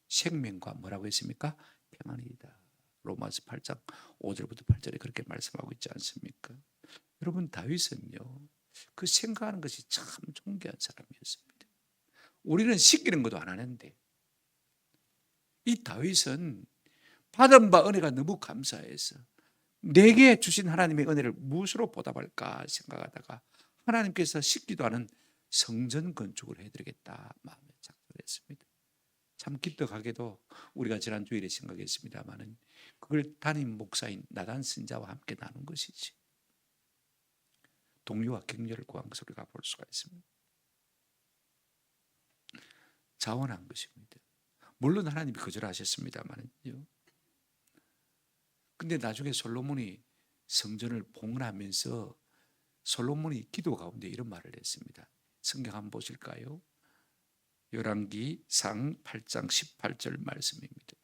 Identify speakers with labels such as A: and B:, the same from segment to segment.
A: 생명과 뭐라고 했습니까? 평안이다. 로마서 8장 5절부터 8절에 그렇게 말씀하고 있지 않습니까? 여러분, 다윗은요, 그 생각하는 것이 참 존귀한 사람이었습니다. 우리는 시키는 것도 안 하는데, 이 다윗은 받은 바 은혜가 너무 감사해서 내게 주신 하나님의 은혜를 무엇으로 보답할까 생각하다가 하나님께서 식기도 않은 성전 건축을 해드리겠다 마음에 작정했습니다. 참 기특하게도 우리가 지난 주일에 생각했습니다마는 그걸 담임 목사인 나단 선자와 함께 나눈 것이지, 동료와 격려를 구한 것을 우리가 볼 수가 있습니다. 자원한 것입니다. 물론 하나님이 거절하셨습니다만요. 근데 나중에 솔로몬이 성전을 봉헌하면서 솔로몬이 기도 가운데 이런 말을 했습니다. 성경 한번 보실까요? 열왕기상 8장 18절 말씀입니다.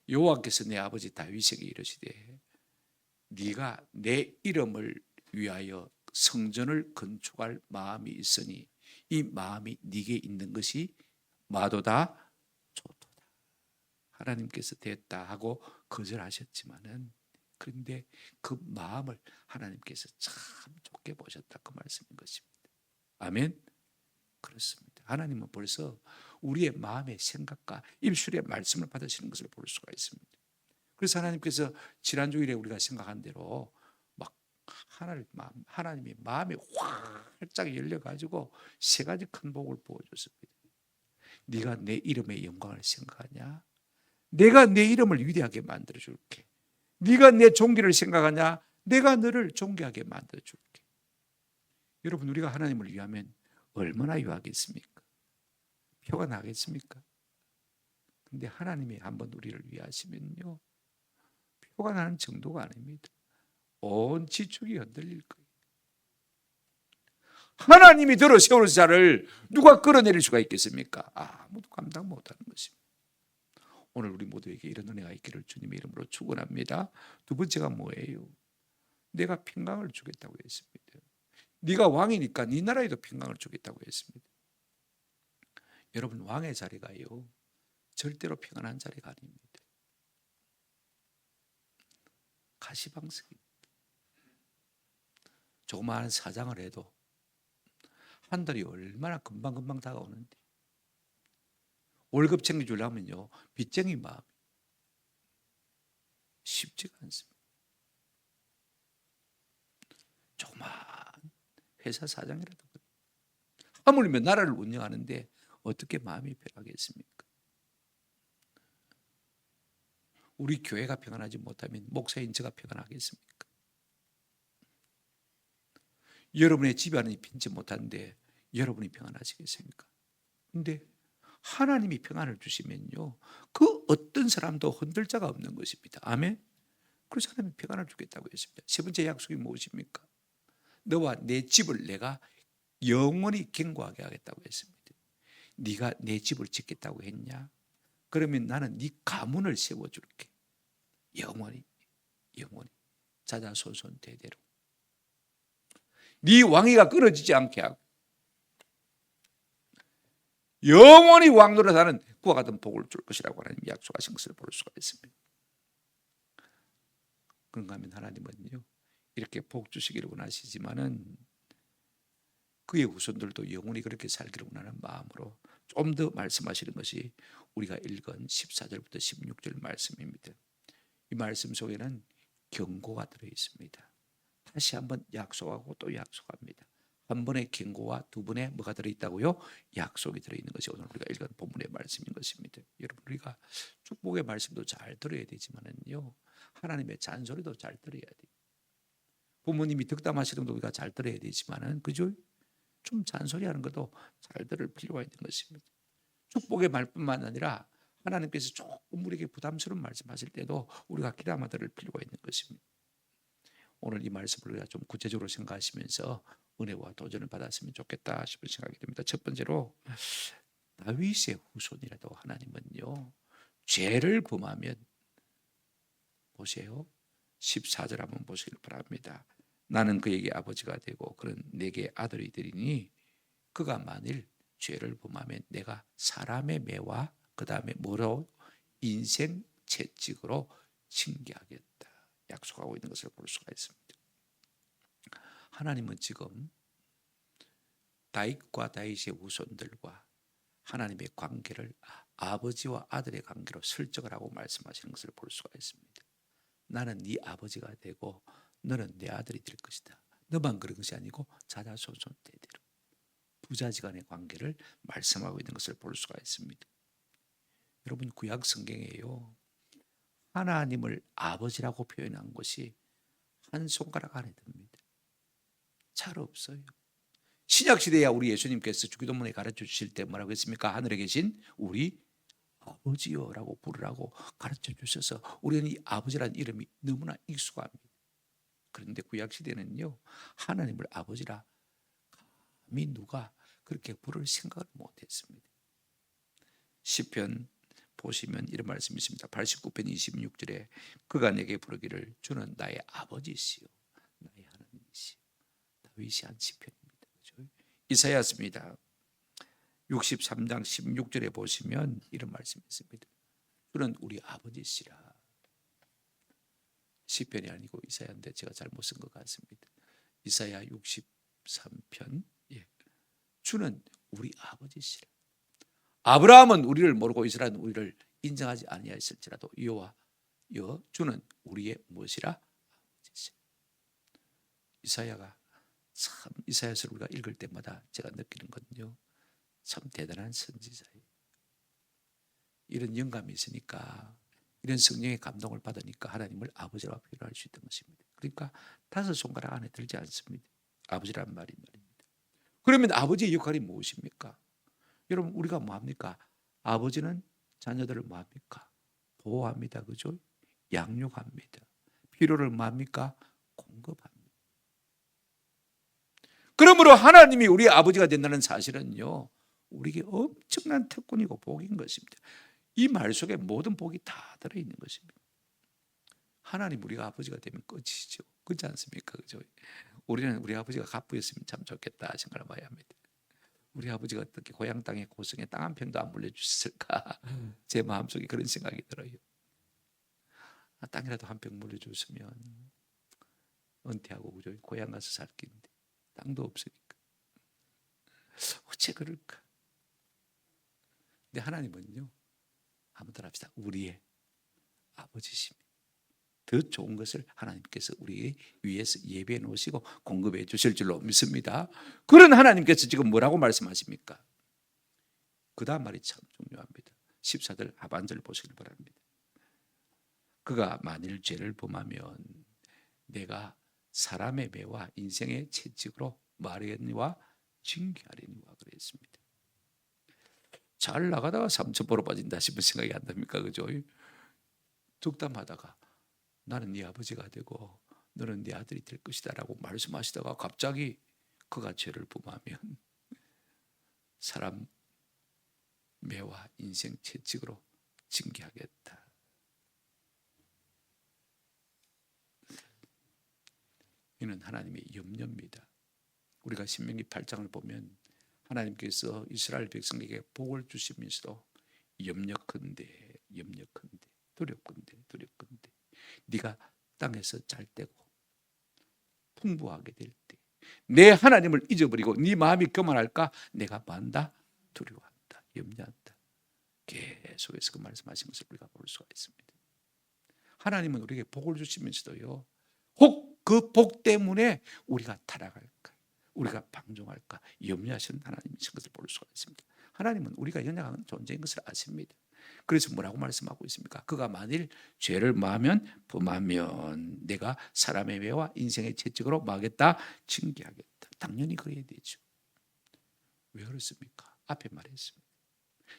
A: 여호와께서 내 아버지 다윗에게 이르시되 네가 내 이름을 위하여 성전을 건축할 마음이 있으니 이 마음이 네게 있는 것이 마도다 좋도다. 하나님께서 됐다 하고 거절하셨지만은, 그런데 그 마음을 하나님께서 참 좋게 보셨다, 그 말씀인 것입니다. 아멘. 그렇습니다. 하나님은 벌써 우리의 마음의 생각과 입술의 말씀을 받으시는 것을 볼 수가 있습니다. 그래서 하나님께서 지난주일에 우리가 생각한 대로 막 하나님의 마음이 활짝 열려가지고 세 가지 큰 복을 부어줬습니다. 네가 내 이름의 영광을 생각하냐? 내가 내 이름을 위대하게 만들어줄게. 네가 내 존귀를 생각하냐? 내가 너를 존귀하게 만들어줄게. 여러분, 우리가 하나님을 위하면 얼마나 유하겠습니까? 표가 나겠습니까? 근데 하나님이 한번 우리를 위하시면요, 표가 나는 정도가 아닙니다. 온 지축이 흔들릴 거예요. 하나님이 들어 세우는 자를 누가 끌어내릴 수가 있겠습니까? 아무도 감당 못하는 것입니다. 오늘 우리 모두에게 이런 은혜가 있기를 주님의 이름으로 축원합니다. 두 번째가 뭐예요? 내가 평강을 주겠다고 했습니다. 네가 왕이니까 네 나라에도 평강을 주겠다고 했습니다. 여러분, 왕의 자리가요, 절대로 평안한 자리가 아닙니다. 가시방석입니다. 조그마한 사장을 해도 한 달이 얼마나 금방금방 다가오는데, 월급 챙겨주려면요, 빚쟁이 마음이 쉽지가 않습니다. 조그마한 회사 사장이라도 하물며 나라를 운영하는데 어떻게 마음이 편하겠습니까? 우리 교회가 평안하지 못하면 목사인 저가 평안하겠습니까? 여러분의 집안이 편치 못한데 여러분이 평안하시겠습니까? 근데 하나님이 평안을 주시면요, 그 어떤 사람도 흔들 자가 없는 것입니다. 아멘. 그래서 하나님이 평안을 주겠다고 했습니다. 세 번째 약속이 무엇입니까? 너와 내 집을 내가 영원히 견고하게 하겠다고 했습니다. 네가 내 집을 짓겠다고 했냐? 그러면 나는 네 가문을 세워줄게. 영원히 자자손손 대대로 네 왕위가 끊어지지 않게 하고 영원히 왕노릇하는 그와 같은 복을 줄 것이라고 하나님 약속하신 것을 볼 수가 있습니다. 그런가 하면 하나님은요, 이렇게 복 주시기를 원하시지만은 그의 후손들도 영원히 그렇게 살기를 원하는 마음으로 좀 더 말씀하시는 것이 우리가 읽은 14절부터 16절 말씀입니다. 이 말씀 속에는 경고가 들어있습니다. 다시 한번 약속하고 또 약속합니다. 한 번의 경고와 두 번의 뭐가 들어있다고요? 약속이 들어있는 것이 오늘 우리가 읽은 본문의 말씀인 것입니다. 여러분, 우리가 축복의 말씀도 잘 들어야 되지만은요, 하나님의 잔소리도 잘 들어야 돼요. 부모님이 덕담하시는 것도 우리가 잘 들어야 되지만은, 그죠? 좀 잔소리하는 것도 잘 들을 필요가 있는 것입니다. 축복의 말뿐만 아니라 하나님께서 조금 우리에게 부담스러운 말씀하실 때도 우리가 귀담아 들을 필요가 있는 것입니다. 오늘 이 말씀을 우리가 좀 구체적으로 생각하시면서 은혜와 도전을 받았으면 좋겠다 싶은 생각이 듭니다. 첫 번째로, 다윗의 후손이라도 하나님은요, 죄를 범하면, 보세요, 14절 한번 보시길 바랍니다. 나는 그에게 아버지가 되고 그는 내게 아들이 되리니 그가 만일 죄를 범하면 내가 사람의 매와 그 다음에 뭐로 인생 채찍으로 징계하겠다 약속하고 있는 것을 볼 수가 있습니다. 하나님은 지금 다윗과 다윗의 후손들과 하나님의 관계를 아버지와 아들의 관계로 설정을 하고 말씀하시는 것을 볼 수가 있습니다. 나는 네 아버지가 되고 너는 내 아들이 될 것이다. 너만 그런 것이 아니고 자자손손 대대로 부자지간의 관계를 말씀하고 있는 것을 볼 수가 있습니다. 여러분, 구약 성경에요, 하나님을 아버지라고 표현한 것이 한 손가락 안에 듭니다. 잘 없어요. 신약시대야 우리 예수님께서 주기도문에 가르쳐 주실 때 뭐라고 했습니까? 하늘에 계신 우리 아버지여라고 부르라고 가르쳐 주셔서 우리는 이 아버지라는 이름이 너무나 익숙합니다. 그런데 구약시대는요, 하나님을 아버지라 감히 누가 그렇게 부를 생각을 못했습니다. 시편 보시면 이런 말씀이 있습니다. 89편 26절에 그가 내게 부르기를 주는 나의 아버지시요 나의 하나님이시요. 다윗이 한 시편입니다. 그렇죠? 이사야서입니다. 63장 16절에 보시면 이런 말씀이 있습니다. 주는 우리 아버지시라. 시편이 아니고 이사야인데 제가 잘못 쓴 것 같습니다. 이사야 63편 주는 우리 아버지시라. 아브라함은 우리를 모르고 이스라엘은 우리를 인정하지 아니하였을지라도 여호와 주는 우리의 무엇이라? 아버지시라. 이사야가 참 이사야서를 우리가 읽을 때마다 제가 느끼는 건요, 참 대단한 선지자예요. 이런 영감이 있으니까, 이런 성령의 감동을 받으니까 하나님을 아버지라고 표현할 수 있던 것입니다. 그러니까 다섯 손가락 안에 들지 않습니다. 아버지란 말입니다. 그러면 아버지의 역할이 무엇입니까? 여러분, 우리가 뭐합니까? 아버지는 자녀들을 뭐합니까? 보호합니다. 그죠? 양육합니다. 필요를 뭐합니까? 공급합니다. 그러므로 하나님이 우리 아버지가 된다는 사실은요, 우리에게 엄청난 특권이고 복인 것입니다. 이 말 속에 모든 복이 다 들어있는 것입니다. 하나님 우리가 아버지가 되면 끝이죠. 그렇지 않습니까? 그죠? 우리는 우리 아버지가 갑부였으면 참 좋겠다 생각을 많이 합니다. 우리 아버지가 어떻게 고향 땅에 고성에 땅 한 평도 안 물려주셨을까? 제 마음속에 그런 생각이 들어요. 땅이라도 한 평 물려줬으면 은퇴하고 그죠? 고향 가서 살 긴데 땅도 없으니까 어째 그럴까? 근데 하나님은요, 한번 합시다. 우리의 아버지십니다. 더 좋은 것을 하나님께서 우리 위해서 예배해 놓으시고 공급해 주실 줄로 믿습니다. 그런 하나님께서 지금 뭐라고 말씀하십니까? 그 다음 말이 참 중요합니다. 14절 하반절 보시길 바랍니다. 그가 만일 죄를 범하면 내가 사람의 매와 인생의 채찍으로 말하겠니와 징계하리니와 그랬습니다. 잘 나가다가 삼천포로 빠진다 싶은 생각이 안 듭니까? 그죠? 덕담하다가 나는 네 아버지가 되고 너는 네 아들이 될 것이다 라고 말씀하시다가 갑자기 그가 죄를 범하면 사람 매와 인생 채찍으로 징계하겠다. 이는 하나님의 염려입니다. 우리가 신명기 8장을 보면 하나님께서 이스라엘 백성에게 복을 주시면서도 염려컨대 두렵건대 네가 땅에서 잘 때고 풍부하게 될 때 내 하나님을 잊어버리고 네 마음이 교만할까? 내가 만다 두려워한다, 염려한다. 계속해서 그 말씀하신 것을 우리가 볼 수가 있습니다. 하나님은 우리에게 복을 주시면서도요, 혹 그 복 때문에 우리가 타락할까, 우리가 방종할까 염려하시는 하나님이신 것을 볼 수가 있습니다. 하나님은 우리가 연약한 존재인 것을 아십니다. 그래서 뭐라고 말씀하고 있습니까? 그가 만일 죄를 범하면 내가 사람의 매와 인생의 채찍으로 막겠다, 징계하겠다. 당연히 그래야 되죠. 왜 그렇습니까? 앞에 말했습니다.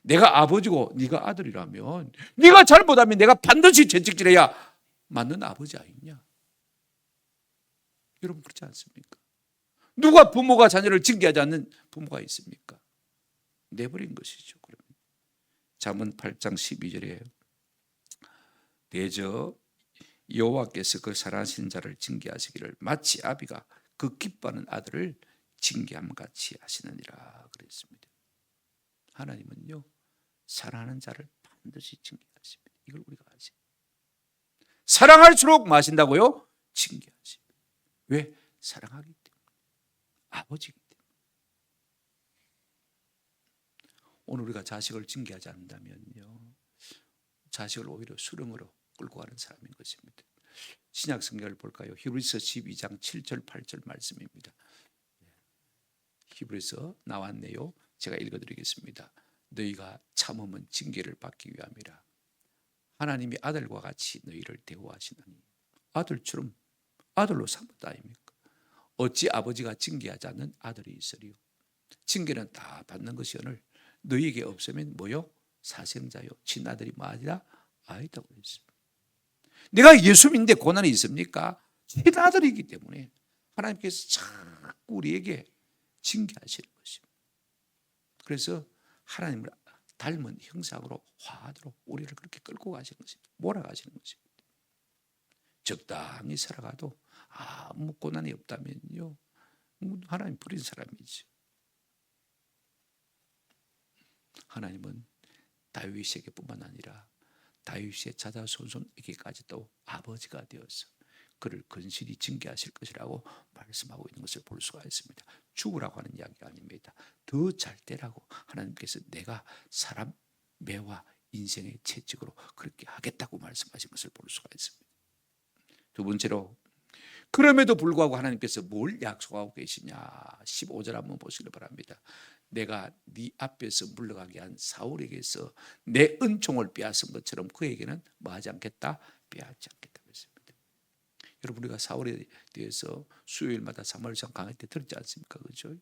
A: 내가 아버지고 네가 아들이라면 네가 잘못하면 내가 반드시 채찍질해야 맞는 아버지 아니냐? 여러분, 그렇지 않습니까? 누가 부모가 자녀를 징계하지 않는 부모가 있습니까? 내버린 것이죠. 그러면 잠언 8장 12절에 대저 여호와께서 그 사랑하시는 자를 징계하시기를 마치 아비가 그 기뻐하는 아들을 징계함 같이 하시느니라 그랬습니다. 하나님은요, 사랑하는 자를 반드시 징계하십니다. 이걸 우리가 아시. 사랑할수록 마신다고요? 징계하시. 왜? 사랑하기 때문에. 아버지이기 때문에. 오늘 우리가 자식을 징계하지 않는다면요, 자식을 오히려 수렁으로 끌고 가는 사람인 것입니다. 신약 성경을 볼까요? 히브리서 12장 7절 8절 말씀입니다. 히브리서 나왔네요. 제가 읽어드리겠습니다. 너희가 참음은 징계를 받기 위함이라. 하나님이 아들과 같이 너희를 대우하시나니 아들처럼 아들로 삼았다 아닙니까? 어찌 아버지가 징계하지 않는 아들이 있으리요? 징계는 다 받는 것이오늘 너희에게 없으면 뭐요? 사생자요 친아들이 아니라 아이다고 했습니다. 내가 예수 믿는데 고난이 있습니까? 친아들이기 때문에 하나님께서 자꾸 우리에게 징계하시는 것입니다. 그래서 하나님을 닮은 형상으로 화하도록 우리를 그렇게 끌고 가시는 것입니다. 몰아가시는 것입니다. 적당히 살아가도 아무 고난이 없다면요, 하나님 부린 사람이죠. 하나님은 다윗에게뿐만 아니라 다윗의 자자손손에게까지도 아버지가 되어서 그를 건실히 징계하실 것이라고 말씀하고 있는 것을 볼 수가 있습니다. 죽으라고 하는 이야기가 아닙니다. 더 잘 되라고 하나님께서 내가 사람 매와 인생의 채찍으로 그렇게 하겠다고 말씀하신 것을 볼 수가 있습니다. 두 번째로, 그럼에도 불구하고 하나님께서 뭘 약속하고 계시냐? 15절 한번 보시기 바랍니다. 내가 네 앞에서 물러가게 한 사울에게서 내 은총을 빼앗은 것처럼 그에게는 뭐 하지 않겠다? 빼앗지 않겠다고 했습니다. 여러분, 우리가 사울에 대해서 수요일마다 사무엘상 강의 때 들었지 않습니까? 그렇죠?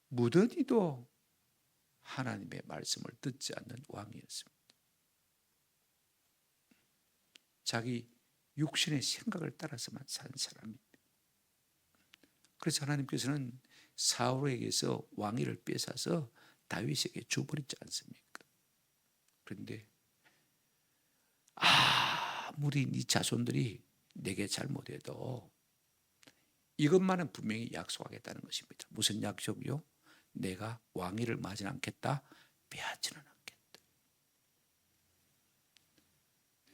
A: 무더니도 하나님의 말씀을 듣지 않는 왕이었습니다. 자기 육신의 생각을 따라서만 산 사람입니다. 그래서 하나님께서는 사울에게서 왕위를 뺏어서 다윗에게 줘버리지 않습니까? 그런데 아무리 네 자손들이 내게 잘못해도 이것만은 분명히 약속하겠다는 것입니다. 무슨 약속이요? 내가 왕위를 맞이는 않겠다, 빼앗지는 않겠다.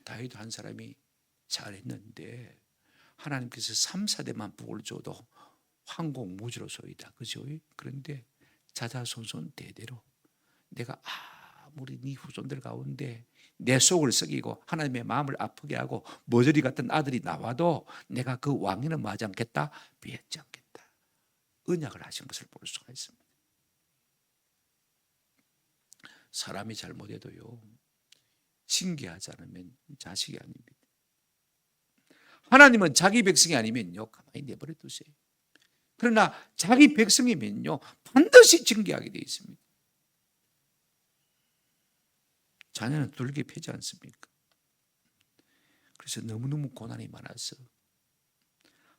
A: 다윗 한 사람이 잘했는데 하나님께서 3, 4대만 복을 줘도 황공무지로소이다. 그죠? 그런데 자자손손 대대로 내가 아무리 네 후손들 가운데 내 속을 썩이고 하나님의 마음을 아프게 하고 머저리 같은 아들이 나와도 내가 그 왕위는 맞지 않겠다, 빼앗지 않겠다. 언약을 하신 것을 볼 수가 있습니다. 사람이 잘못해도요, 징계하지 않으면 자식이 아닙니다. 하나님은 자기 백성이 아니면요, 가만히 내버려 두세요. 그러나 자기 백성이면요, 반드시 징계하게 되어 있습니다. 자녀는 둘게 패지 않습니까? 그래서 너무너무 고난이 많아서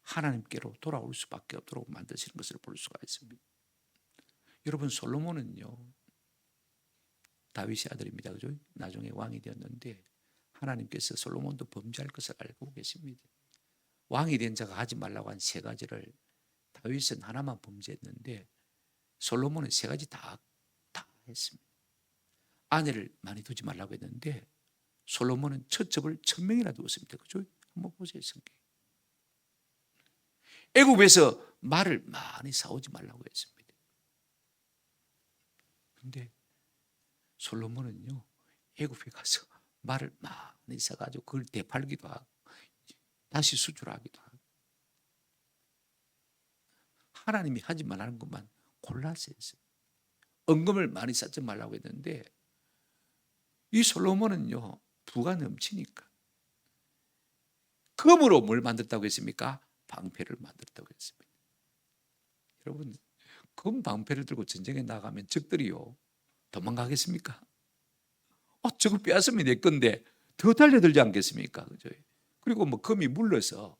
A: 하나님께로 돌아올 수밖에 없도록 만드시는 것을 볼 수가 있습니다. 여러분, 솔로몬은요, 다윗의 아들입니다. 그죠? 나중에 왕이 되었는데 하나님께서 솔로몬도 범죄할 것을 알고 계십니다. 왕이 된 자가 하지 말라고 한 3가지를 다윗은 하나만 범죄했는데 솔로몬은 3가지 다 했습니다. 아내를 많이 두지 말라고 했는데 솔로몬은 처첩을 1000명이나 두었습니다. 그죠? 한번 보세요, 성경. 애굽에서 말을 많이 사오지 말라고 했습니다. 그런데 솔로몬은요, 애굽에 가서 말을 많이 사가지고 그걸 되팔기도 하고 다시 수출하기도 하고 하나님이 하지 말라는 것만 골라서 했어요. 은금을 많이 쌓지 말라고 했는데 이 솔로몬은요, 부가 넘치니까 금으로 뭘 만들었다고 했습니까? 방패를 만들었다고 했습니다. 여러분, 금 방패를 들고 전쟁에 나가면 적들이요, 도망가겠습니까? 저거 빼앗으면 내 건데 더 달려들지 않겠습니까? 그죠? 그리고 뭐 금이 물러서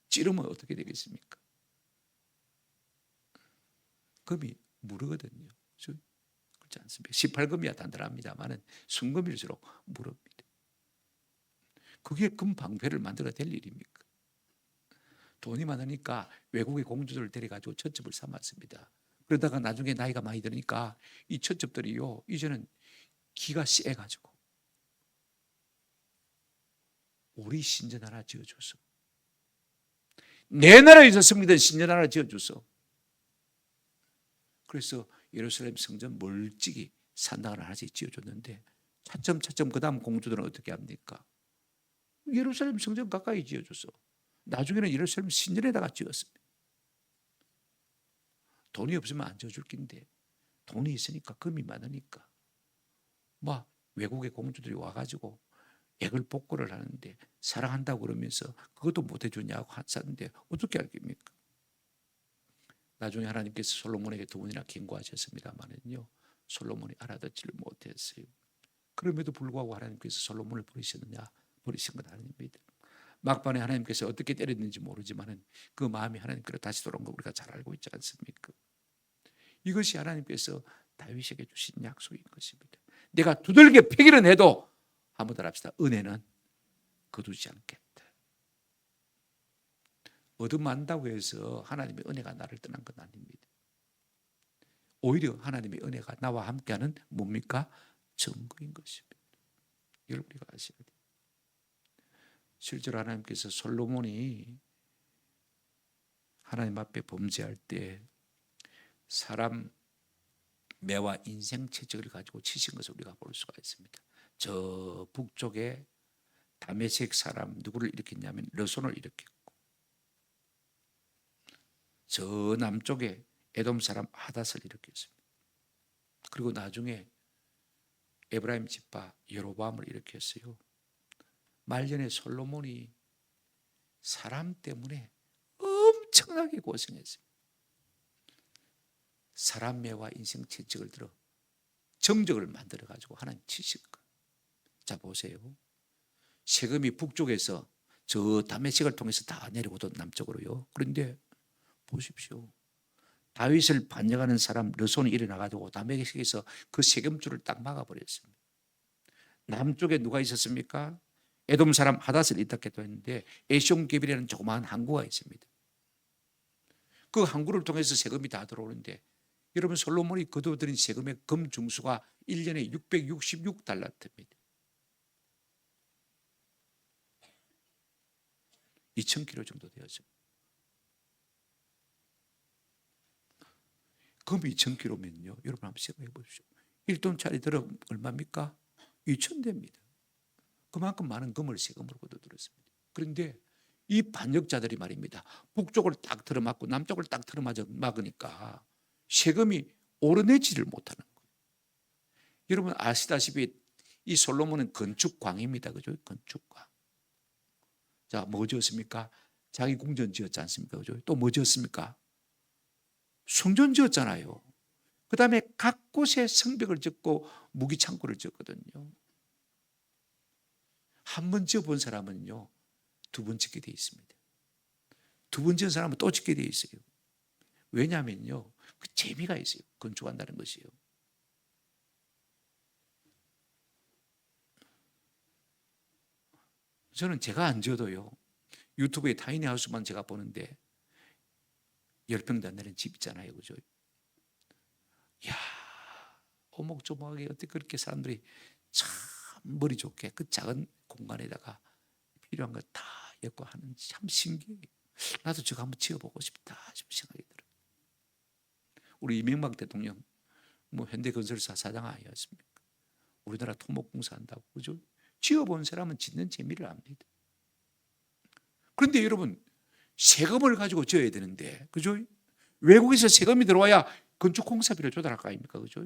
A: 찌르면 어떻게 되겠습니까? 금이 무르거든요. 그렇지 않습니까? 18금이야 단단합니다만은 순금일수록 무릅니다. 그게 금 방패를 만들어야 될 일입니까? 돈이 많으니까 외국의 공주들을 데려가지고 처첩을 삼았습니다. 그러다가 나중에 나이가 많이 드니까 이 처첩들이요, 이제는 기가 세가지고 우리 신전 하나 지어줘서, 내 나라에서 섬기던 신전 하나 지어줘서, 그래서 예루살렘 성전 멀찍이 산당을 하나씩 지어줬는데, 차츰차츰 그 다음 공주들은 어떻게 합니까? 예루살렘 성전 가까이 지어줬어. 나중에는 예루살렘 신전에다가 지었습니다. 돈이 없으면 안 지어줄 낀데 돈이 있으니까, 금이 많으니까 막 외국의 공주들이 와가지고 액을 복구를 하는데, 사랑한다고 그러면서 그것도 못 해주냐고 하는데 어떻게 알겠습니까? 나중에 하나님께서 솔로몬에게 두 번이나 경고하셨습니다만은요, 솔로몬이 알아듣지를 못했어요. 그럼에도 불구하고 하나님께서 솔로몬을 버리셨느냐? 버리신 건 아닙니다. 막판에 하나님께서 어떻게 때렸는지 모르지만은 그 마음이 하나님께로 다시 돌아온 거 우리가 잘 알고 있지 않습니까? 이것이 하나님께서 다윗에게 주신 약속인 것입니다. 내가 두들겨 패기는 해도 한번 더 합시다. 은혜는 거두지 않겠다. 얻어만다고 해서 하나님의 은혜가 나를 떠난 건 아닙니다. 오히려 하나님의 은혜가 나와 함께하는 뭡니까? 증거인 것입니다. 이걸 우리가 아셔야 돼요. 실제로 하나님께서 솔로몬이 하나님 앞에 범죄할 때 사람 매와 인생 채찍을 가지고 치신 것을 우리가 볼 수가 있습니다. 저 북쪽에 다메섹 사람 누구를 일으켰냐면 르손을 일으켰고, 저 남쪽에 에돔 사람 하닷을 일으켰습니다. 그리고 나중에 에브라임 지파 여로보암을 일으켰어요. 말년에 솔로몬이 사람 때문에 엄청나게 고생했습니다. 사람 매와 인생 채찍을 들어 정적을 만들어 가지고 하나님 치신 거. 자 보세요. 세금이 북쪽에서 저 다메섹을 통해서 다 내려오던 남쪽으로요. 그런데 보십시오. 다윗을 반역하는 사람 르손이 일어나 가지고 다메섹에서 그 세금줄을 딱 막아버렸습니다. 남쪽에 누가 있었습니까? 에돔 사람 하닷을 이따케도 했는데 에숑게빌이라는 조그마한 항구가 있습니다. 그 항구를 통해서 세금이 다 들어오는데, 여러분 솔로몬이 거두어들인 세금의 금 중수가 1년에 666달란트입니다. 2000kg 정도 되었죠. 금 2000kg면요, 여러분 한번 생각해 보십시오. 1돈짜리 들으면 얼마입니까? 2000대입니다. 그만큼 많은 금을 세금으로 거둬들였습니다. 그런데 이 반역자들이 말입니다, 북쪽을 딱 틀어막고 남쪽을 딱 틀어막으니까 세금이 오르내지를 못하는 거예요. 여러분 아시다시피 이 솔로몬은 건축광입니다. 그죠? 건축광. 자, 뭐 지었습니까? 자기 궁전 지었지 않습니까? 그죠? 또 뭐 지었습니까? 성전 지었잖아요. 그 다음에 각 곳에 성벽을 짓고 무기창고를 지었거든요. 한 번 지어본 사람은요, 두 번 짓게 돼 있습니다. 두 번 지은 사람은 또 짓게 돼 있어요. 왜냐하면요, 그 재미가 있어요. 건축한다는 것이요. 저는 제가 안 지어도요, 유튜브에 타이니하우스만 제가 보는데 10평도 안 되는 집 있잖아요. 그죠? 이야, 오목조목하게 어떻게 그렇게 사람들이 참 머리 좋게 그 작은 공간에다가 필요한 거 다 엮고 하는지 참 신기해요. 나도 저거 한번 지어보고 싶다 싶은 생각이 들어요. 우리 이명박 대통령 뭐 현대건설사 사장 아니었습니까? 우리나라 토목공사 한다고, 그죠? 지어본 사람은 짓는 재미를 압니다. 그런데 여러분, 세금을 가지고 지어야 되는데, 그죠? 외국에서 세금이 들어와야 건축공사비를 조달할 거 아닙니까? 그죠?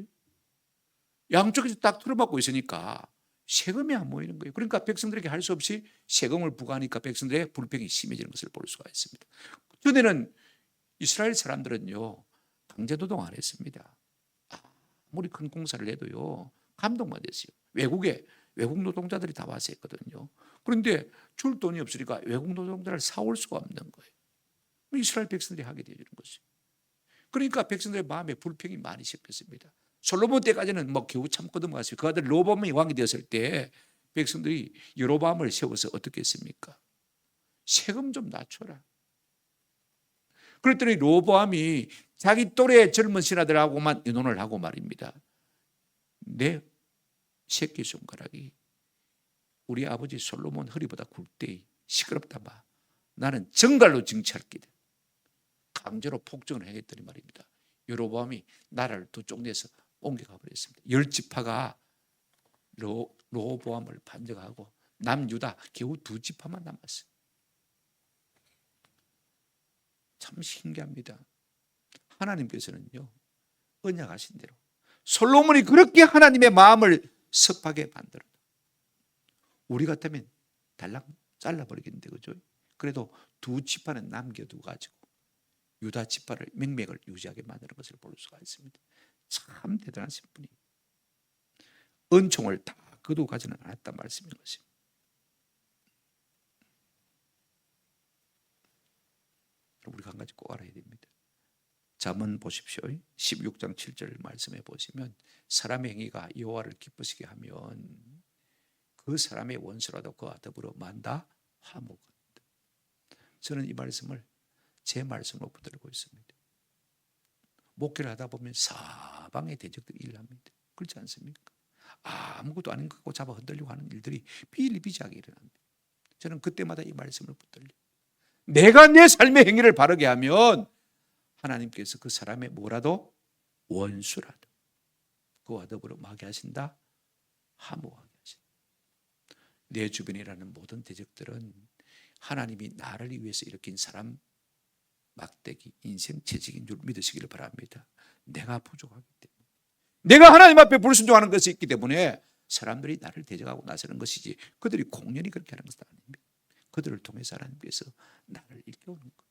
A: 양쪽에서 딱 틀어막고 있으니까 세금이 안 모이는 거예요. 그러니까 백성들에게 할 수 없이 세금을 부과하니까 백성들의 불평이 심해지는 것을 볼 수가 있습니다. 전에는 이스라엘 사람들은요, 강제노동 안 했습니다. 아무리 큰 공사를 해도요, 감동만 됐어요. 외국 노동자들이 다 와서 했거든요. 그런데 줄 돈이 없으니까 외국 노동자를 사올 수가 없는 거예요. 이스라엘 백성들이 하게 되는 것이죠. 그러니까 백성들의 마음에 불평이 많이 섞였습니다. 솔로몬 때까지는 뭐 겨우 참고 넘어갔어요. 그 아들 로보암이 왕이 되었을 때 백성들이 여로보암을 세워서 어떻게 했습니까? 세금 좀 낮춰라. 그랬더니 로보암이 자기 또래 젊은 신하들하고만 의논을 하고 말입니다. 내 새끼 손가락이 우리 아버지 솔로몬 허리보다 굵대. 시끄럽다 마. 나는 정갈로 징치할 기다. 강제로 폭정을 행했더니 말입니다. 여로보암이 나라를 두 쪽 내서 옮겨가 버렸습니다. 10지파가 로보암을 반정하고 남유다 겨우 2지파만 남았어요. 참 신기합니다. 하나님께서는요, 언약하신 대로 솔로몬이 그렇게 하나님의 마음을 섭하게 만들어 우리 같으면 달랑 잘라버리겠는데, 그죠? 그래도 2지파는 남겨두고 가지고 유다 지파를 명맥을 유지하게 만드는 것을 볼 수가 있습니다. 참 대단하신 분이 은총을 다 거두고 가지는 않았단 말씀인 것입니다. 우리가 한 가지 꼭 알아야 됩니다. 잠언 보십시오. 16장 7절 말씀해 보시면 사람의 행위가 여호와를 기쁘시게 하면 그 사람의 원수라도 그와 더불어 만다 화목한다. 저는 이 말씀을 제 말씀으로 붙들고 있습니다. 목회를 하다 보면 사방의 대적들이 일합니다. 그렇지 않습니까? 아무것도 아닌 것 갖고 잡아 흔들려고 하는 일들이 비일비재하게 일어납니다. 저는 그때마다 이 말씀을 붙들려요. 내가 내 삶의 행위를 바르게 하면 하나님께서 그 사람의 뭐라도 원수라도 그와 더불어 마게 하신다, 화목하게 하신다. 내 주변이라는 모든 대적들은 하나님이 나를 위해서 일으킨 사람 막대기, 인생 채찍인 줄 믿으시기를 바랍니다. 내가 부족하기 때문에, 내가 하나님 앞에 불순종하는 것이 있기 때문에 사람들이 나를 대적하고 나서는 것이지 그들이 공연히 그렇게 하는 것은 아닙니다. 그들을 통해서 하나님께서 나를 일깨우는 것.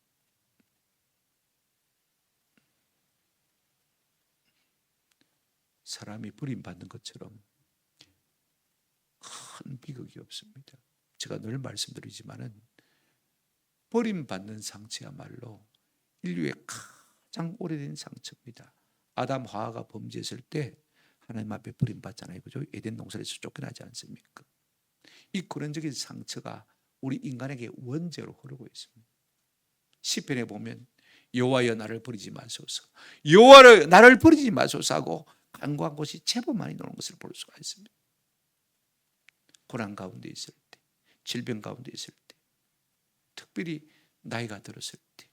A: 사람이 버림받는 것처럼 큰 비극이 없습니다. 제가 늘 말씀드리지만은 버림받는 상처야말로 인류의 가장 오래된 상처입니다. 아담 하와가 범죄했을 때 하나님 앞에 버림받잖아요. 그죠? 에덴 동산에서 쫓겨나지 않습니까? 이 근원적인 상처가 우리 인간에게 원죄로 흐르고 있습니다. 시편에 보면 여호와여 나를 버리지 마소서, 여호와여 나를 버리지 마소서 하고 간구한 곳이 제법 많이 나오는 것을 볼 수가 있습니다. 고난 가운데 있을 때, 질병 가운데 있을 때, 특별히 나이가 들었을 때,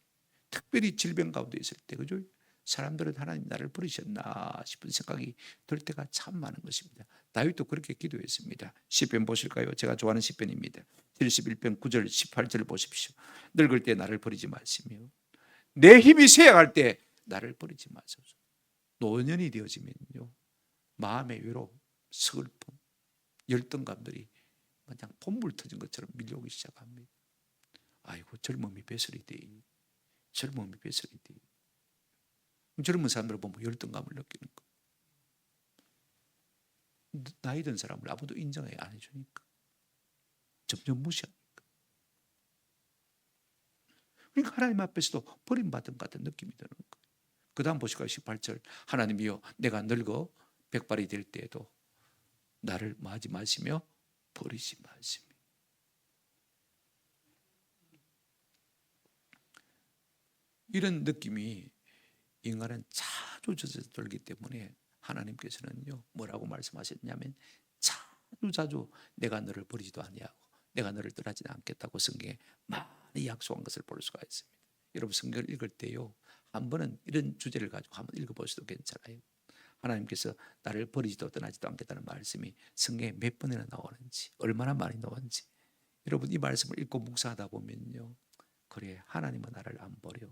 A: 특별히 질병 가운데 있을 때, 그죠? 사람들은 하나님 나를 버리셨나 싶은 생각이 들 때가 참 많은 것입니다. 다윗도 그렇게 기도했습니다. 시편 보실까요? 제가 좋아하는 시편입니다. 71편 9절 18절 보십시오. 늙을 때 나를 버리지 마시며 내 힘이 쇠약할 때 나를 버리지 마소서. 노년이 되어지면요, 마음의 외로움, 슬픔, 열등감들이 그냥 폼물 터진 것처럼 밀려오기 시작합니다. 아이고 젊음이 배설이 돼. 젊음이 배설이 돼. 젊은 사람들을 보면 열등감을 느끼는 거. 나이 든 사람을 아무도 인정을 안 해주니까 점점 무시하니까. 그러니까 하나님 앞에서도 버림받은 것 같은 느낌이 드는 거예요. 그 다음 보실까요? 18절. 하나님이여 내가 늙어 백발이 될 때에도 나를 마지 마시며 버리지 마시며. 이런 느낌이 인간은 자주 젖어들기 때문에 하나님께서는요 뭐라고 말씀하셨냐면 자주 내가 너를 버리지도 아니하고 내가 너를 떠나지는 않겠다고 성경에 많이 약속한 것을 볼 수가 있습니다. 여러분 성경을 읽을 때요 한 번은 이런 주제를 가지고 한번 읽어보셔도 괜찮아요. 하나님께서 나를 버리지도 떠나지도 않겠다는 말씀이 성경에 몇 번이나 나오는지, 얼마나 많이 나오는지 여러분 이 말씀을 읽고 묵상하다 보면요, 그래 하나님은 나를 안 버려.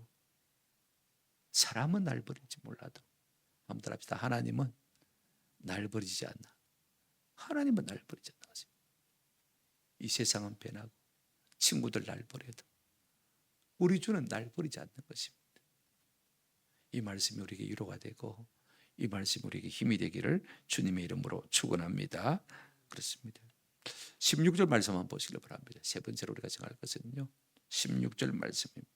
A: 사람은 날 버릴지 몰라도 한번 따라합시다. 하나님은 날 버리지 않나. 하나님은 날 버리지 않나. 이 세상은 변하고 친구들 날 버려도 우리 주는 날 버리지 않는 것입니다. 이 말씀이 우리에게 위로가 되고 이 말씀이 우리에게 힘이 되기를 주님의 이름으로 축원합니다. 그렇습니다. 16절 말씀 한번 보시길 바랍니다. 세 번째로 우리가 정할 것은요 16절 말씀입니다.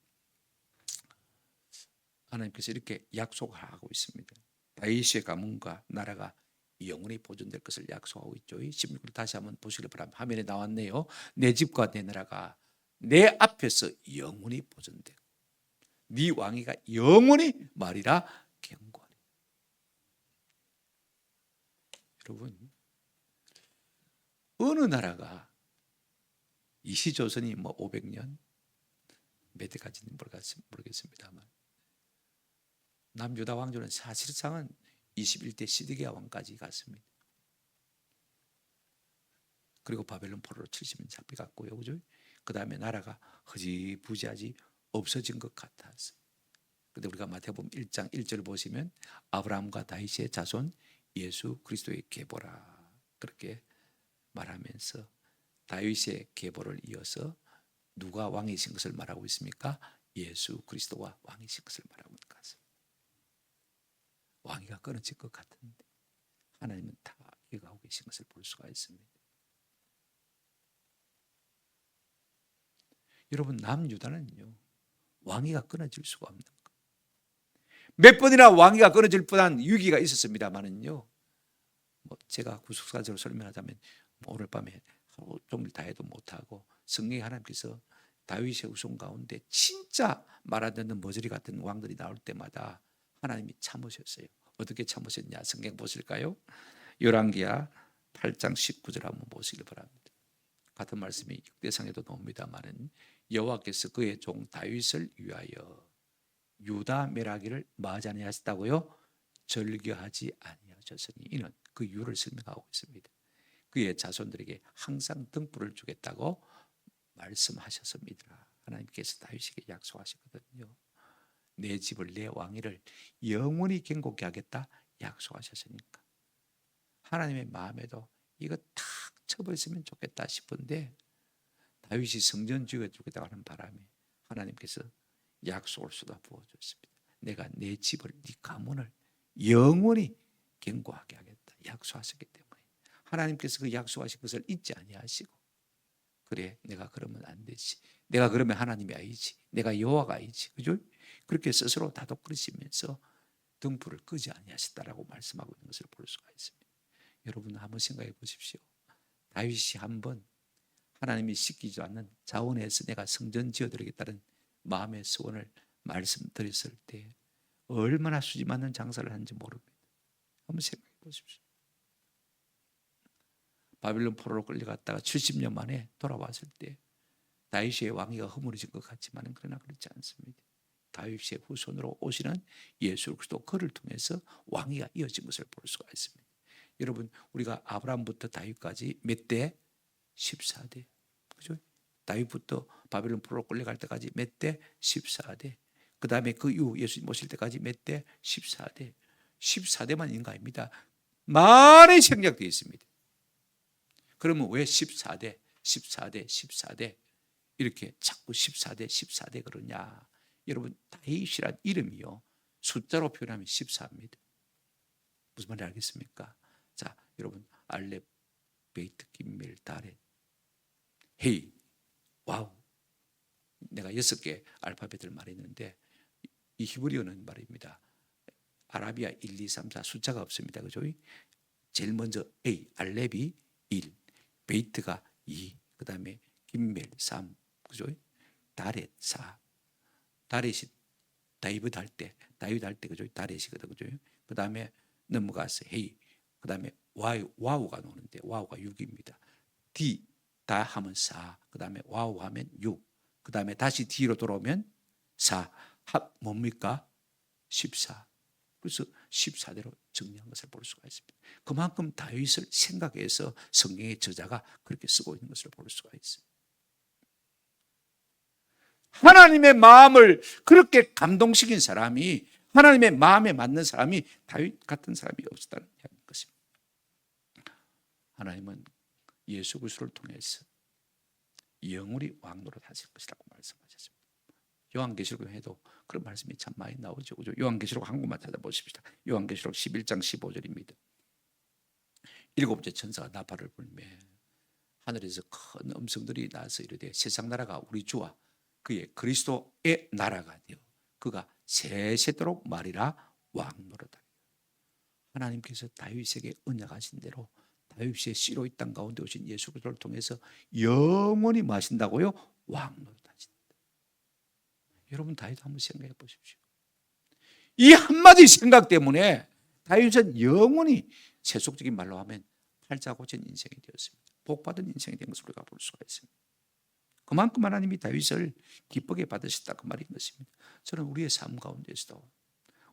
A: 하나님께서 이렇게 약속을 하고 있습니다. 다윗의 가문과 나라가 영원히 보존될 것을 약속하고 있죠. 16절 다시 한번 보시길 바랍니다. 화면에 나왔네요. 내 집과 내 나라가 내 앞에서 영원히 보존되고 네 왕위가 영원히 말이라 경고하리. 여러분, 어느 나라가 이시조선이 500년 몇 대까지는 모르겠습니다만 남유다 왕조는 사실상은 21대 시드기야 왕까지 갔습니다. 그리고 바벨론 포로로 70년 잡혀갔고요, 그죠? 그 다음에 나라가 허지부지하지 없어진 것 같았어요. 그런데 우리가 마태복음 1장 1절을 보시면 아브라함과 다윗의 자손 예수 그리스도의 계보라 그렇게 말하면서 다윗의 계보를 이어서 누가 왕이신 것을 말하고 있습니까? 예수 그리스도가 왕이신 것을 말하고 있는 것 같습니다. 왕위가 끊어질 것 같은데 하나님은 다 이어가고 계신 것을 볼 수가 있습니다. 여러분, 남유다는요 왕위가 끊어질 수가 없는 것. 몇 번이나 왕위가 끊어질 뻔한 위기가 있었습니다만은요, 제가 구속사적으로 설명하자면 오늘 밤에 하루 종일 다 해도 못하고 성령의 하나님께서 다윗의 후손 가운데 진짜 말 안 듣는 머저리 같은 왕들이 나올 때마다 하나님이 참으셨어요. 어떻게 참으셨냐? 성경 보실까요? 열왕기하 8장 19절 한번 보시길 바랍니다. 같은 말씀이 역대상에도 나옵니다마는 여호와께서 그의 종 다윗을 위하여 유다 멸하기를 마지 아니하셨다고요? 절교하지 아니하셨으니 이는 그 이유를 설명하고 있습니다. 그의 자손들에게 항상 등불을 주겠다고 말씀하셨습니다. 하나님께서 다윗에게 약속하셨거든요. 내 집을 내 왕위를 영원히 견고케 하겠다 약속하셨으니까 하나님의 마음에도 이거 탁 쳐버렸으면 좋겠다 싶은데 다윗이 성전 지어주겠다고 하는 바람에 하나님께서 약속을 쏟아부어 줬습니다. 내가 내 집을 네 가문을 영원히 견고하게 하겠다 약속하셨기 때문에 하나님께서 그 약속하신 것을 잊지 아니하시고 그래 내가 그러면 안 되지, 내가 그러면 하나님이 아니지, 내가 여호와가 아니지, 그죠? 그렇게 스스로 다독거리시면서 등불을 끄지 아니하셨다라고 말씀하고 있는 것을 볼 수가 있습니다. 여러분 한번 생각해 보십시오. 다윗이 한번 하나님이 시키지 않는 자원에서 내가 성전 지어드리겠다는 마음의 소원을 말씀드렸을 때 얼마나 수지 맞는 장사를 하는지 모릅니다. 한번 생각해 보십시오. 바빌론 포로로 끌려갔다가 70년 만에 돌아왔을 때 다윗의 왕위가 허물어진 것 같지만 그러나 그렇지 않습니다. 다윗의 후손으로 오시는 예수 그리스도 그를 통해서 왕위가 이어진 것을 볼 수가 있습니다. 여러분, 우리가 아브라함부터 다윗까지 몇 대? 14대. 그죠? 다윗부터 바벨론 포로로 끌려갈 때까지 몇 대? 14대. 그 다음에 그 이후 예수님 오실 때까지 몇 대? 14대. 14대만 있는 거 아닙니다. 많이 생략되어 있습니다. 그러면 왜 14대, 14대, 14대 이렇게 자꾸 14대, 14대 그러냐? 여러분, 다윗이란 이름이요 숫자로 표현하면 14입니다. 무슨 말인지 알겠습니까? 자, 여러분, 알렙, 베이트, 김밀, 다렛, 헤이, 와우. 내가 6개 알파벳을 말했는데 이 히브리어는 말입니다. 아라비아 1, 2, 3, 4 숫자가 없습니다. 그죠? 제일 먼저 A, 알렙이 1, 베이트가 2, 그 다음에 김멜 3, 그죠? 다렛 4. 다렛이 다윗 할 때, 그죠? 다렛이거든, 그죠? 그 다음에 넘어가서 헤이, 그 다음에 와우가 나오는데 와우가 6입니다. D 다 하면 4, 그 다음에 와우 하면 6, 그 다음에 다시 D로 돌아오면 4, 합 뭡니까? 14. 그래서 14대로 정리한 것을 볼 수가 있습니다. 그만큼 다윗을 생각해서 성경의 저자가 그렇게 쓰고 있는 것을 볼 수가 있습니다. 하나님의 마음을 그렇게 감동시킨 사람이, 하나님의 마음에 맞는 사람이 다윗 같은 사람이 없었다는 것입니다. 하나님은 예수 그리스도를 통해서 영원히 왕노릇 하실 것이라고 말씀하셨습니다. 요한계시록에도 그런 말씀이 참 많이 나오죠. 요한계시록 한 곳만 찾아보십시다. 요한계시록 11장 15절입니다. 7번째 천사가 나팔을 불매 하늘에서 큰 음성들이 나서 이르되 세상 나라가 우리 주와 그의 그리스도의 나라가 되어 그가 세세도록 말이라 왕노릇하리라. 하나님께서 다윗에게 언약하신 대로 다윗의 씨로 이 땅 가운데 오신 예수 그리스도를 통해서 영원히 마신다고요? 왕노릇하신다. 여러분 다윗 한번 생각해 보십시오. 이 한마디 생각 때문에 다윗은 영원히 세속적인 말로 하면 팔자고친 인생이 되었습니다. 복받은 인생이 된 것을 우리가 볼 수가 있습니다. 그만큼 하나님이 다윗을 기쁘게 받으셨다 그 말인 것입니다. 저는 우리의 삶 가운데서도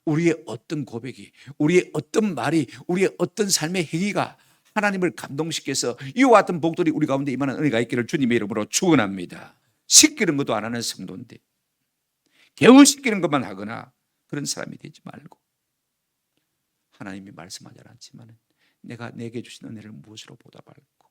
A: 우리의 어떤 고백이, 우리의 어떤 말이, 우리의 어떤 삶의 행위가 하나님을 감동시켜서 이와 같은 복들이 우리 가운데 임하는 은혜가 있기를 주님의 이름으로 축원합니다. 시키는 것도 안 하는 성도인데 개울시키는 것만 하거나 그런 사람이 되지 말고, 하나님이 말씀하지 않았지만 내가 내게 주신 은혜를 무엇으로 보답할고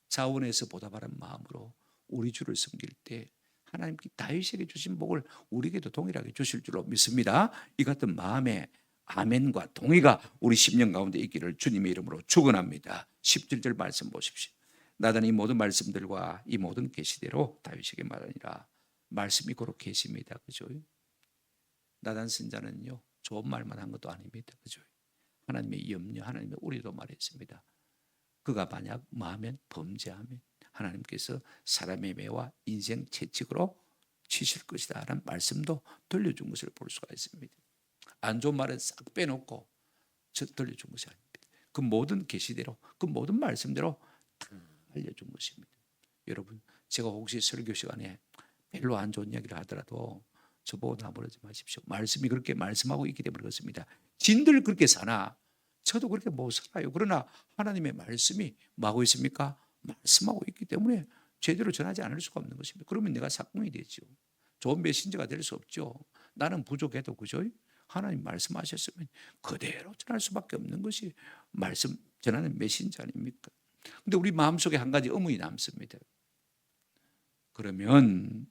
A: 자원에서 보답하는 마음으로 우리 주를 섬길 때 하나님께 다윗에게 주신 복을 우리에게도 동일하게 주실 줄로 믿습니다. 이 같은 마음에 아멘과 동의가 우리 10년 가운데 있기를 주님의 이름으로 축원합니다. 17절 말씀 보십시오. 나단 이 모든 말씀들과 이 모든 계시대로 다윗에게 말하니라. 말씀이 고로 계십니다. 그죠? 나단 선자는요 좋은 말만 한 것도 아닙니다. 그죠? 하나님의 염려, 하나님의 우리도 말했습니다. 그가 만약 마하면 범죄하면 하나님께서 사람의 매와 인생 채찍으로 치실 것이다 라는 말씀도 들려준 것을 볼 수가 있습니다. 안 좋은 말은 싹 빼놓고 들려준 것이 아닙니다. 그 모든 계시대로, 그 모든 말씀대로 다 알려준 것입니다. 여러분, 제가 혹시 설교 시간에 별로 안 좋은 이야기를 하더라도 저보고 나무라지 마십시오. 말씀이 그렇게 말씀하고 있기 때문에 그렇습니다. 진들 그렇게 사나 저도 그렇게 못 살아요. 그러나 하나님의 말씀이 뭐하고 있습니까? 말씀하고 있기 때문에 제대로 전하지 않을 수가 없는 것입니다. 그러면 내가 삭공이 되죠. 좋은 메신저가 될 수 없죠. 나는 부족해도 그죠? 하나님 말씀하셨으면 그대로 전할 수밖에 없는 것이 말씀 전하는 메신저 아닙니까? 근데 우리 마음속에 한 가지 의문이 남습니다. 그러면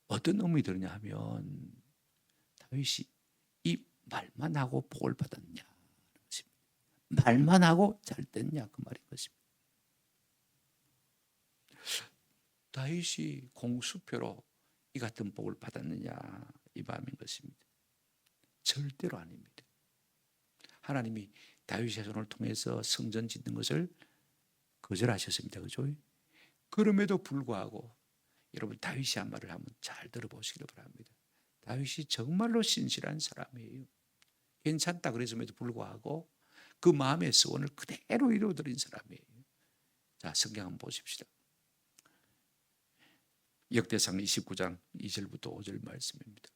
A: 어떤 의문이 드느냐 하면 다윗이 이 말만 하고 복을 받았냐, 말만 하고 잘 됐냐 그 말인 것입니다. 다윗이 공수표로 이 같은 복을 받았느냐 이 마음인 것입니다. 절대로 아닙니다. 하나님이 다윗의 손을 통해서 성전 짓는 것을 거절하셨습니다. 그죠? 그럼에도 불구하고 여러분 다윗이 한 말을 한번 잘 들어보시기를 바랍니다. 다윗이 정말로 신실한 사람이에요. 괜찮다 그랬음에도 불구하고 그 마음의 소원을 그대로 이루어드린 사람이에요. 자, 성경 한번 보십시다. 역대상 29장 2절부터 5절 말씀입니다.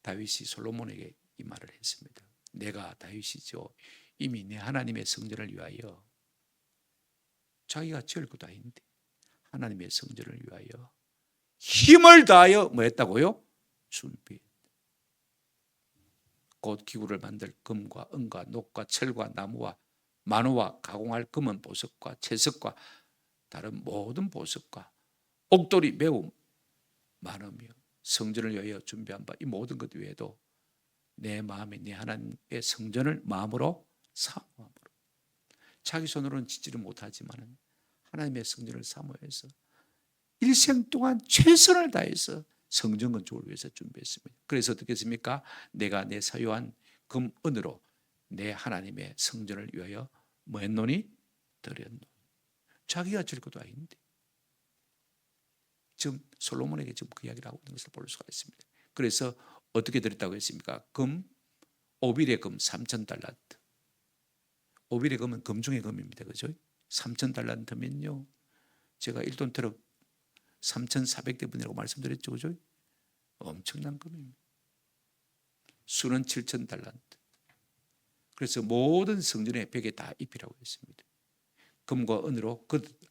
A: 다윗이 솔로몬에게 이 말을 했습니다. 내가 다윗이죠. 이미 내 하나님의 성전을 위하여, 자기가 지을 것도 아닌데 하나님의 성전을 위하여 힘을 다하여 뭐 했다고요? 준비했다. 곧 기구를 만들 금과 은과 녹과 철과 나무와 만호와 가공할 금은 보석과 채석과 다른 모든 보석과 옥돌이 매우 많으며 성전을 위하여 준비한 바 이 모든 것 외에도 내 마음에 내 하나님의 성전을 마음으로 사모함으로, 자기 손으로는 짓지를 못하지만 하나님의 성전을 사모해서 일생 동안 최선을 다해서 성전 건축을 위해서 준비했습니다. 그래서 어떻게 했습니까? 내가 내 사유한 금, 은으로 내 하나님의 성전을 위하여 뭐 했노니? 드렸노니. 자기가 질 것도 아닌데 지금 솔로몬에게 지금 그 이야기를 하고 있는 것을 볼 수가 있습니다. 그래서 어떻게 드렸다고 했습니까? 금, 오빌의 금 3,000달란트. 오빌의 금은 금 중의 금입니다. 그죠? 3,000달란트면요, 제가 1돈 트럭 3,400대분이라고 말씀드렸죠. 그죠? 엄청난 금입니다. 수는 7,000달란트. 그래서 모든 성전의 벽에 다 입히라고 했습니다. 금과 은으로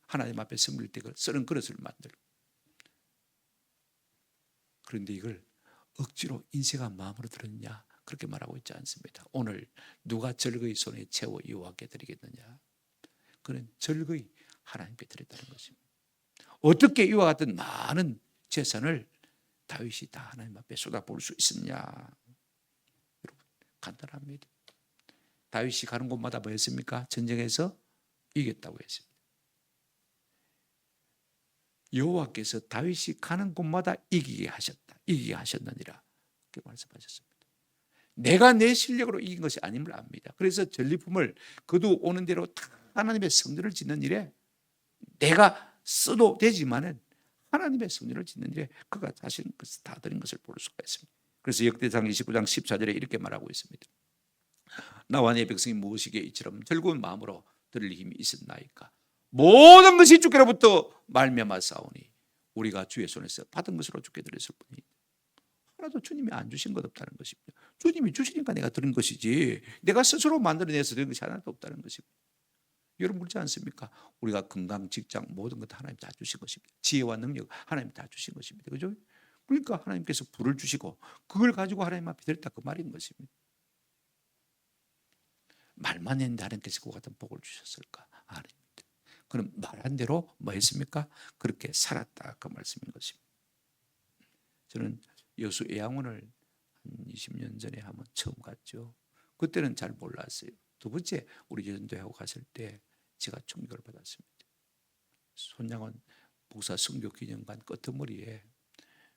A: 하나님 앞에 섬길 때 쓰는 그릇을 만들고. 그런데 이걸 억지로 인쇄가 마음으로 들었냐 그렇게 말하고 있지 않습니다. 오늘 누가 절거이 손에 채워 여호와께 드리겠느냐? 그는 절거이 하나님께 드렸다는 것입니다. 어떻게 이와 같은 많은 재산을 다윗이 다 하나님 앞에 쏟아부을 수 있었냐? 여러분 간단합니다. 다윗이 가는 곳마다 뭐 했습니까? 전쟁에서 이겼다고 했습니다. 여호와께서 다윗이 가는 곳마다 이기게 하셨느니라 그렇게 말씀하셨습니다. 내가 내 실력으로 이긴 것이 아님을 압니다. 그래서 전리품을 거두 오는 대로 다 하나님의 성전을 짓는 일에 내가 써도 되지만은 하나님의 성전을 짓는 일에 그가 자신 것을 다 드린 것을 볼 수가 있습니다. 그래서 역대상 29장 14절에 이렇게 말하고 있습니다. 나와 내 백성이 무엇이기에 이처럼 즐거운 마음으로 드릴 힘이 있었나이까. 모든 것이 주께로부터 말미암았사오니 우리가 주의 손에서 받은 것으로 주께 드렸을 뿐이다. 하나도 주님이 안 주신 것 없다는 것입니다. 주님이 주시니까 내가 드린 것이지 내가 스스로 만들어내서 드린 것이 하나도 없다는 것입니다. 여러분 그렇지 않습니까? 우리가 건강, 직장 모든 것 하나님 다 주신 것입니다. 지혜와 능력 하나님 다 주신 것입니다. 그죠? 그러니까 하나님께서 불을 주시고 그걸 가지고 하나님 앞에 드렸다 그 말인 것입니다. 말만 했는데 하나님께서 그와 같은 복을 주셨을까? 아닙니다. 그럼 말한 대로 뭐 했습니까? 그렇게 살았다 그 말씀인 것입니다. 저는 여수 애양원을 한 20년 전에 한번 처음 갔죠. 그때는 잘 몰랐어요. 두 번째 우리 전도하고 갔을 때 제가 충격을 받았습니다. 손양원 목사 성교기념관 끄트머리에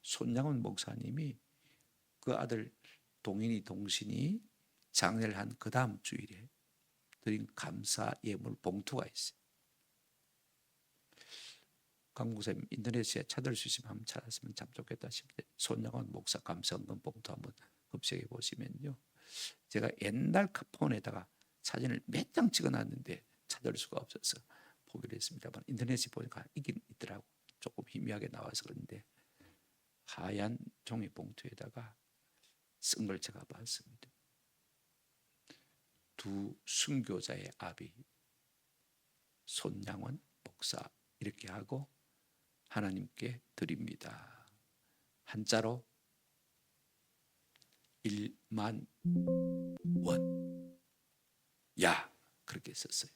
A: 손양원 목사님이 그 아들 동인이 동신이 장례를 한 그 다음 주일에 드린 감사 예물 봉투가 있어요. 강국사님 인터넷에 찾을 수 있으면 한번 찾았으면 참 좋겠다 싶은데 손양원 목사 감사헌금 봉투 한번 검색해 보시면요. 제가 옛날 카폰에다가 사진을 몇 장 찍어놨는데 찾을 수가 없어서 포기를 했습니다만 인터넷에 보니까 있긴 있더라고. 조금 희미하게 나와서 그런데 하얀 종이 봉투에다가 쓴 걸 제가 봤습니다. 두 순교자의 아비 손양원 목사 이렇게 하고 하나님께 드립니다. 한자로 1만 원. 야 그렇게 썼어요.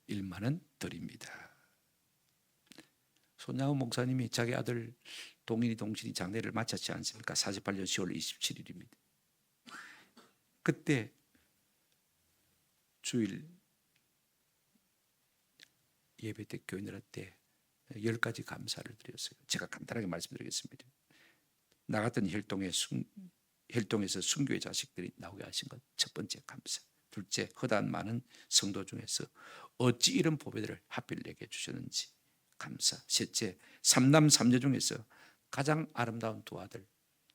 A: 1만 원 드립니다. 손양원 목사님이 자기 아들 동인이 동신이 장례를 마쳤지 않습니까? 48년 10월 27일입니다. 그때 주일 예배 때 교회 내릴 때 10가지 감사를 드렸어요. 제가 간단하게 말씀드리겠습니다. 나 같은 혈동에서 순교의 자식들이 나오게 하신 것 첫 번째 감사. 둘째 허다한 많은 성도 중에서 어찌 이런 보배들을 하필 내게 주셨는지 감사. 셋째 삼남 삼녀 중에서 가장 아름다운 두 아들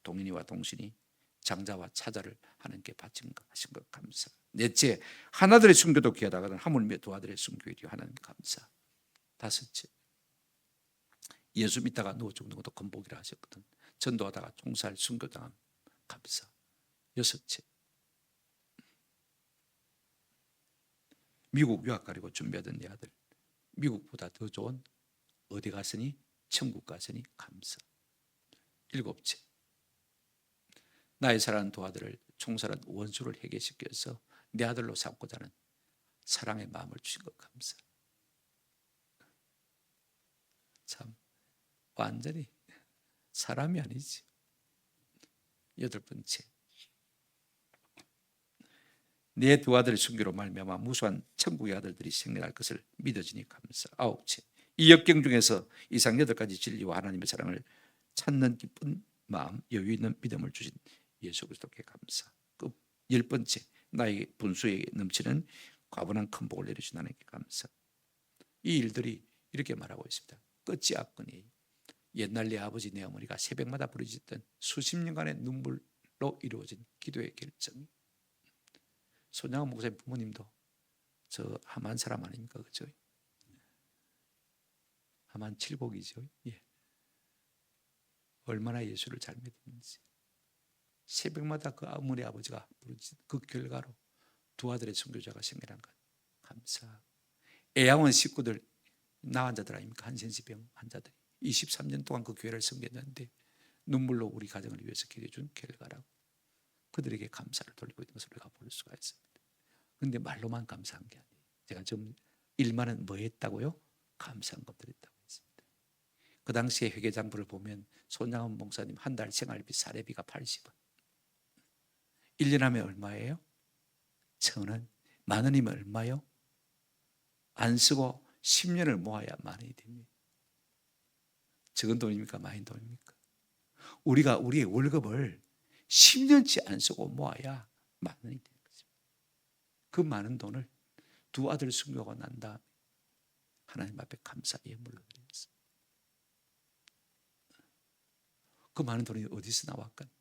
A: 동인이와 동신이 장자와 차자를 하나님께 바친 것 하신 것 감사. 넷째 하나들의 순교도 귀하다가는 하물며 두 아들의 순교일이 하나님 감사. 다섯째 예수 믿다가 누워 죽는 것도 건복이라 하셨거든. 전도하다가 총살 순교당한 감사. 여섯째 미국 유학 가려고 준비하던 내 아들 미국보다 더 좋은 어디 갔으니 천국 갔으니 감사. 일곱째 나의 사랑하는 두 아들을 총살한 원수를 해결시켜서 내 아들로 삼고자 하는 사랑의 마음을 주신 것 감사. 참 완전히 사람이 아니지. 여덟 번째 내 두 아들의 순교로 말미암아 무수한 천국의 아들들이 생겨날 것을 믿어지니 감사. 아홉째 이 역경 중에서 이상 8가지 진리와 하나님의 사랑을 찾는 기쁜 마음 여유 있는 믿음을 주신 예수 그리스도께 감사. 그 10번째 나의 분수에 넘치는 과분한 큰 복을 내려주신 하나님께 감사. 이 일들이 이렇게 말하고 있습니다. 끝이 악거니 옛날 내 아버지 내 어머니가 새벽마다 부르짖던 수십 년간의 눈물로 이루어진 기도의 결정. 손양원 목사님 부모님도 저 함한 사람 아닙니까? 그죠? 함한 칠곡이죠. 예. 얼마나 예수를 잘 믿었는지. 새벽마다 그 어머니 아버지가 부르짖던 그 결과로 두 아들의 순교자가 생겨난 것 감사. 애양원 식구들 나 환자들 아닙니까? 한센시병 환자들이 23년 동안 그 교회를 섬겼는데 눈물로 우리 가정을 위해서 기도해 준 결과라고 그들에게 감사를 돌리고 있는 것을 우리가 볼 수가 있습니다. 그런데 말로만 감사한 게 아니에요. 제가 좀 1만 원 뭐 했다고요? 감사한 것들 했다고 했습니다. 그 당시에 회계장부를 보면 손양원 목사님 한 달 생활비 사례비가 80원. 1년 하면 얼마예요? 1,000원. 만 원이면 얼마요? 안 쓰고 10년을 모아야 만 원이 됩니다. 적은 돈입니까? 많은 돈입니까? 우리가 우리의 월급을 10년치 안 쓰고 모아야 만 원이 되는 거죠. 그 많은 돈을 두 아들 순교가 난 다음에 하나님 앞에 감사 예물로 드렸어요. 그 많은 돈이 어디서 나왔건데.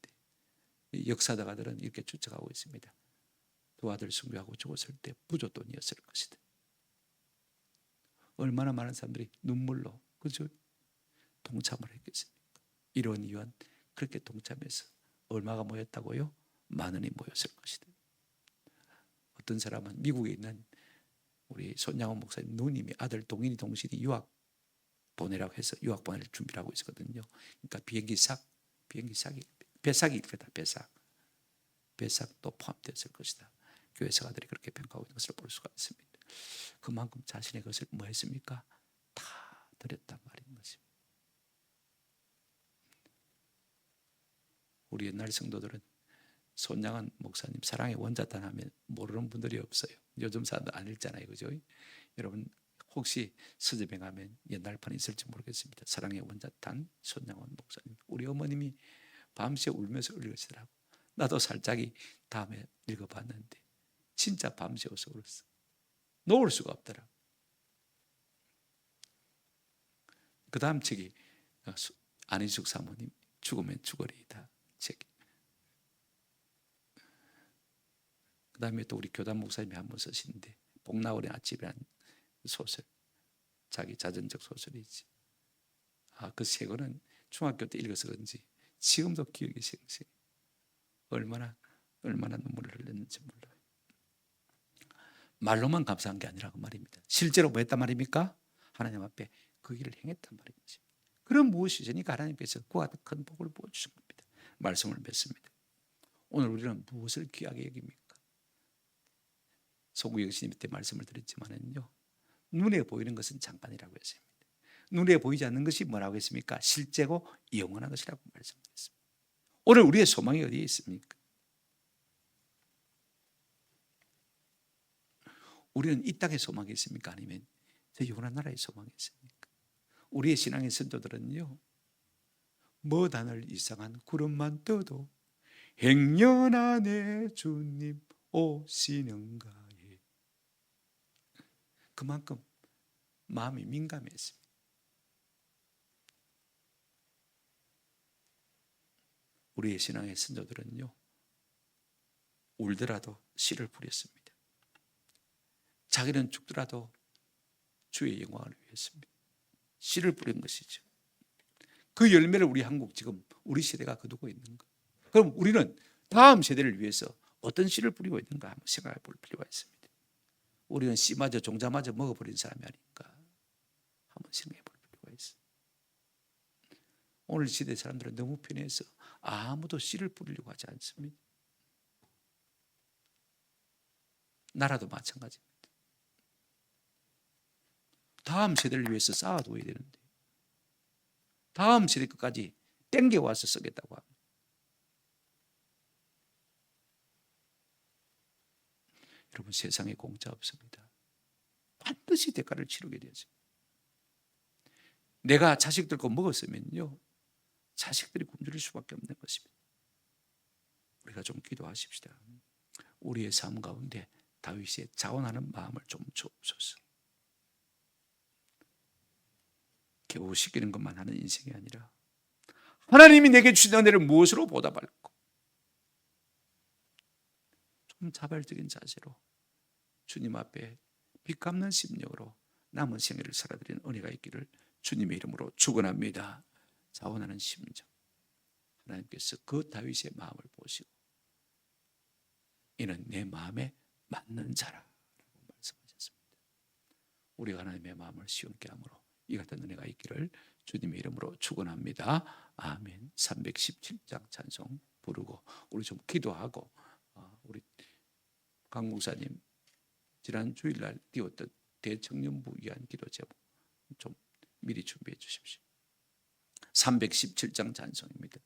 A: 역사가들은 이렇게 추측하고 있습니다. 두 아들 순교하고 죽었을 때 부조돈이었을 것이다. 얼마나 많은 사람들이 눈물로 그저 동참을 했겠습니까? 이런 이유는 그렇게 동참해서 얼마가 모였다고요? 10,000원이 모였을 것이다. 어떤 사람은 미국에 있는 우리 손양원 목사님 누님이 아들 동인이 동실이 유학 보내라고 해서 유학 보낼 준비를 하고 있었거든요. 그러니까 배삭일 거다. 배삭도 포함되었을 것이다. 교회 사가들이 그렇게 평가하고 있는 것을 볼 수가 있습니다. 그만큼 자신의 것을 뭐 했습니까? 다 드렸단 말인 것입니다. 우리 옛날 성도들은 손양원 목사님 사랑의 원자탄 하면 모르는 분들이 없어요. 요즘 사람들 안 읽잖아요. 그죠? 여러분 혹시 서점에 가면 옛날판이 있을지 모르겠습니다. 사랑의 원자탄 손양원 목사님. 우리 어머님이 밤새 울면서 읽으시더라고. 나도 살짝이 다음에 읽어봤는데 진짜 밤새워서 울었어. 놓을 수가 없더라. 그 다음 책이 안희숙 사모님 죽으면 죽으리이다 책. 그 다음에 또 우리 교단 목사님이 한번 쓰시는데 복나오리 아침이라는 소설, 자기 자전적 소설이지. 그 세 권은 중학교 때 읽어서 그런지 지금도 기억이 생생해. 얼마나 눈물을 흘렸는지 몰라요. 말로만 감사한 게 아니라고 말입니다. 실제로 뭐 했단 말입니까? 하나님 앞에 그 일을 행했단 말이죠. 그럼 무엇이니까 하나님께서 그와 큰 복을 부어주신 겁니다. 말씀을 맺습니다. 오늘 우리는 무엇을 귀하게 여깁니까? 송구영 스님 때 말씀을 드렸지만은요, 눈에 보이는 것은 잠깐이라고 했습니다. 눈에 보이지 않는 것이 뭐라고 했습니까? 실제고 영원한 것이라고 말씀드렸습니다. 오늘 우리의 소망이 어디에 있습니까? 우리는 이 땅의 소망이 있습니까? 아니면 저 영원한 나라의 소망이 있습니까? 우리의 신앙의 선조들은요, 먼 하늘 이상한 구름만 떠도 행년 안에 주님 오시는가에 그만큼 마음이 민감했습니다. 우리의 신앙의 선조들은요, 울더라도 씨를 뿌렸습니다. 자기는 죽더라도 주의 영광을 위했습니다. 씨를 뿌린 것이죠. 그 열매를 우리 한국 지금 우리 세대가 거두고 있는 것. 그럼 우리는 다음 세대를 위해서 어떤 씨를 뿌리고 있는가 한번 생각해 볼 필요가 있습니다. 우리는 씨마저 종자마저 먹어버린 사람이 아닌가 한번 생각해 볼 필요가 있어요. 오늘 시대 사람들은 너무 편해서 아무도 씨를 뿌리려고 하지 않습니다. 나라도 마찬가지입니다. 다음 세대를 위해서 쌓아둬야 되는데 다음 세대 끝까지 땡겨와서 쓰겠다고 합니다. 여러분, 세상에 공짜 없습니다. 반드시 대가를 치르게 되죠. 내가 자식들 거 먹었으면요, 자식들이 굶주릴 수밖에 없는 것입니다. 우리가 좀 기도하십시다. 우리의 삶 가운데 다윗의 자원하는 마음을 좀 주옵소서. 겨우 시키는 것만 하는 인생이 아니라 하나님이 내게 주신 은혜를 무엇으로 보답할까? 좀 자발적인 자세로 주님 앞에 빚 갚는 심령으로 남은 생애를 살아드리는 은혜가 있기를 주님의 이름으로 축원합니다. 자원하는 심정, 하나님께서 그 다윗의 마음을 보시고 이는 내 마음에 맞는 자라고 말씀하셨습니다. 우리가 하나님의 마음을 시원케 함으로 이 같은 은혜가 있기를 주님의 이름으로 축원합니다. 아멘. 317장 찬송 부르고 우리 좀 기도하고, 우리 강 목사님 지난 주일날 띄웠던 대청년부 위한 기도 제목 좀 미리 준비해 주십시오. 317장 찬송입니다.